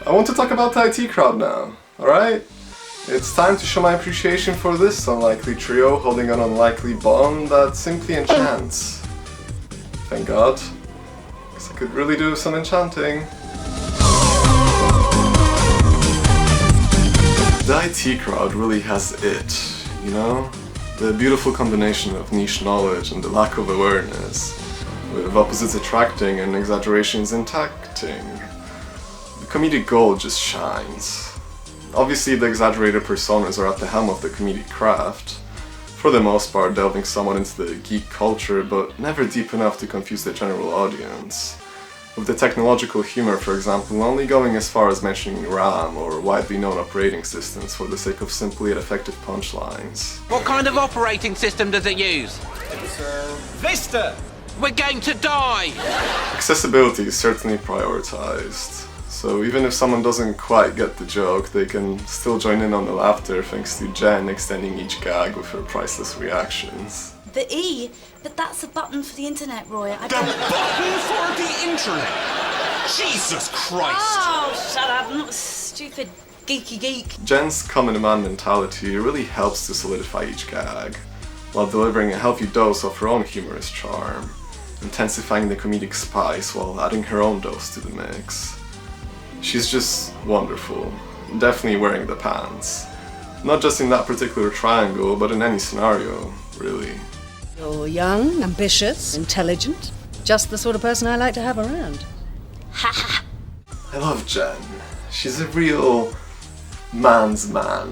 I want to talk about the IT crowd now, alright? It's time to show my appreciation for this unlikely trio holding an unlikely bond that simply enchants. Thank God, because I could really do some enchanting. The IT crowd really has it, you know? The beautiful combination of niche knowledge and the lack of awareness, with opposites attracting and exaggerations intacting. The comedic gold just shines. Obviously the exaggerated personas are at the helm of the comedic craft, for the most part delving somewhat into the geek culture but never deep enough to confuse the general audience. With the technological humor, for example, only going as far as mentioning RAM or widely known operating systems for the sake of simple yet effective punchlines. What kind of operating system does it use? It's Vista! We're going to die! Accessibility is certainly prioritized. So even if someone doesn't quite get the joke, they can still join in on the laughter thanks to Jen extending each gag with her priceless reactions. The E? But that's a button for the internet, Roy. The button for the internet? Jesus Christ! Oh, shut up. I'm not a stupid geeky geek. Jen's common man mentality really helps to solidify each gag, while delivering a healthy dose of her own humorous charm, intensifying the comedic spice while adding her own dose to the mix. She's just wonderful, definitely wearing the pants. Not just in that particular triangle, but in any scenario, really. You're young, ambitious, intelligent. Just the sort of person I like to have around. Ha ha. I love Jen. She's a real man's man,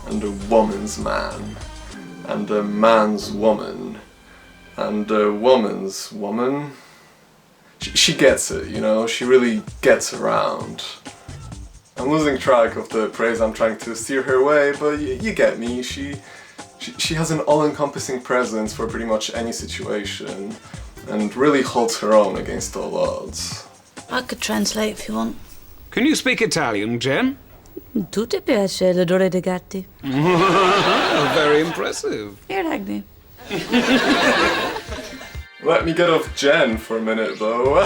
and a woman's man, and a man's woman, and a woman's woman. She gets it, you know, she really gets around. I'm losing track of the praise I'm trying to steer her way, but you get me. She has an all-encompassing presence for pretty much any situation, and really holds her own against all odds. I could translate if you want. Can you speak Italian, Jen? Tu ti piace l'odore dei gatti? Very impressive. Here, Agni. Let me get off Jen for a minute, though.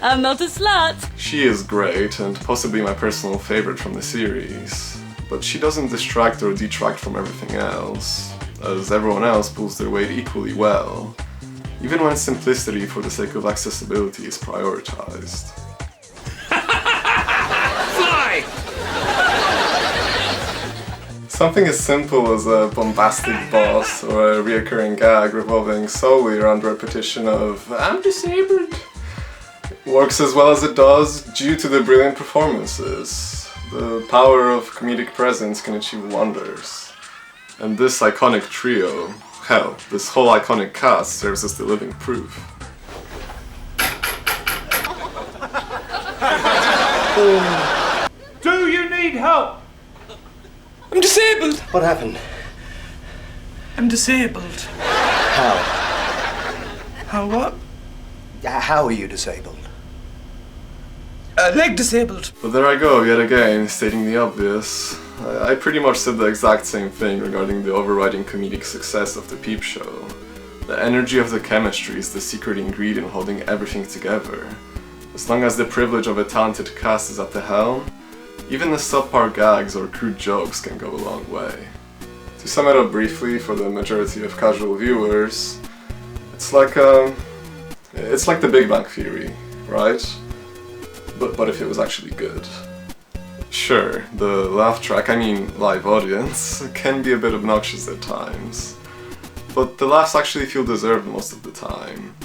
I'm not a slut. She is great, and possibly my personal favorite from the series. But she doesn't distract or detract from everything else, as everyone else pulls their weight equally well, even when simplicity for the sake of accessibility is prioritized. Fly! Something as simple as a bombastic boss or a reoccurring gag revolving solely around repetition of "I'm disabled" works as well as it does due to the brilliant performances. The power of comedic presence can achieve wonders. And this iconic trio, hell, this whole iconic cast serves as the living proof. Do you need help? I'm disabled. What happened? I'm disabled. How? How what? How are you disabled? Leg disabled. But there I go, yet again, stating the obvious. I pretty much said the exact same thing regarding the overriding comedic success of the Peep Show. The energy of the chemistry is the secret ingredient holding everything together. As long as the privilege of a talented cast is at the helm, even the subpar gags or crude jokes can go a long way. To sum it up briefly for the majority of casual viewers, it's like the Big Bang Theory, right? But if it was actually good. Sure, the laugh track, I mean live audience, can be a bit obnoxious at times, but the laughs actually feel deserved most of the time.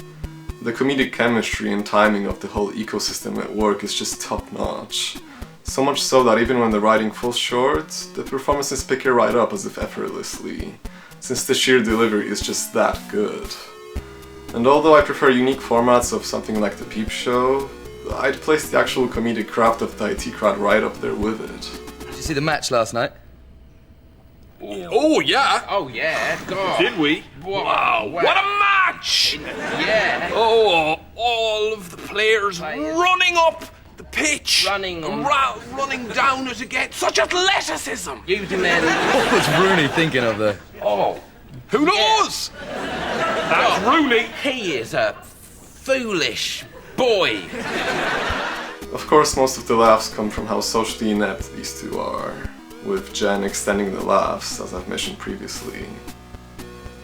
The comedic chemistry and timing of the whole ecosystem at work is just top notch. So much so that even when the writing falls short, the performances pick it right up as if effortlessly, since the sheer delivery is just that good. And although I prefer unique formats of something like the Peep Show, I'd place the actual comedic craft of the IT crowd right up there with it. Did you see the match last night? Oh, yeah. Oh, yeah, God. Did we? Wow, What a match! Yeah. Oh, all of the players running up the pitch. Running. Running down as it gets. Such athleticism. Using their... What was Rooney thinking of there? Oh, Who knows? that's Rooney. He is a foolish boy. Of course, most of the laughs come from how socially inept these two are, with Jen extending the laughs, as I've mentioned previously.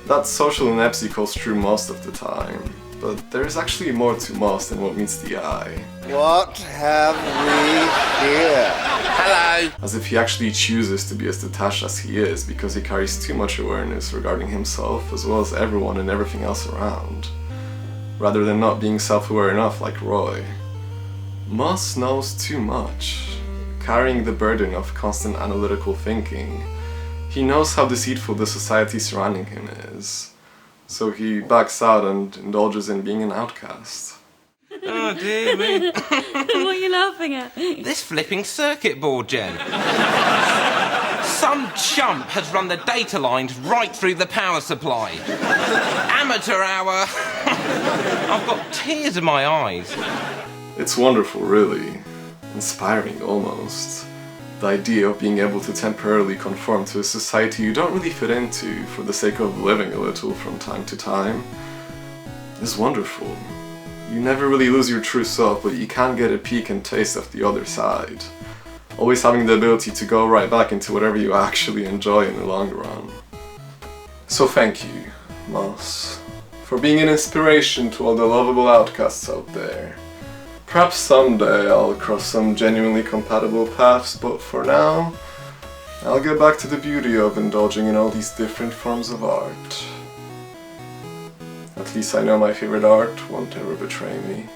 That social ineptity goes true most of the time, but there is actually more to most than what meets the eye. What have we here? Hello. As if he actually chooses to be as detached as he is because he carries too much awareness regarding himself as well as everyone and everything else around, rather than not being self-aware enough like Roy. Moss knows too much, carrying the burden of constant analytical thinking. He knows how deceitful the society surrounding him is, so he backs out and indulges in being an outcast. Oh dear me. What are you laughing at? This flipping circuit board, Jen. Some chump has run the data lines right through the power supply. Amateur hour. I've got tears in my eyes. It's wonderful, really. Inspiring, almost. The idea of being able to temporarily conform to a society you don't really fit into for the sake of living a little from time to time is wonderful. You never really lose your true self, but you can get a peek and taste of the other side. Always having the ability to go right back into whatever you actually enjoy in the long run. So thank you, Moss, for being an inspiration to all the lovable outcasts out there. Perhaps someday I'll cross some genuinely compatible paths, but for now, I'll get back to the beauty of indulging in all these different forms of art. At least I know my favorite art won't ever betray me.